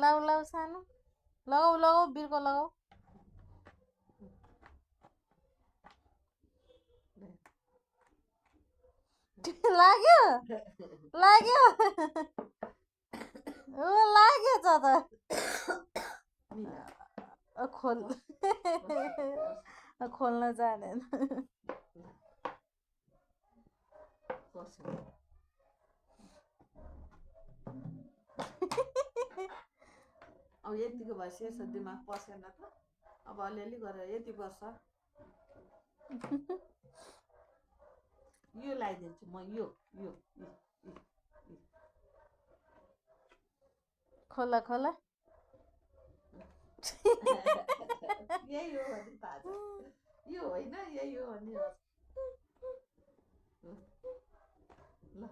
लाउ लाउ सानो लगाऊ लगाऊ बिर्को लगाऊ लाग्यो लाग्यो लाग्यो त खोल खोल्न जानेन अब यतिको भइसकेछ दिमाग पसेन त अब अलिअलि गरेर यति पर्छ यो लगाइदिन्छु म यो यो खोला खोला यही हो भने थाहा छ यो होइन यही हो भने ल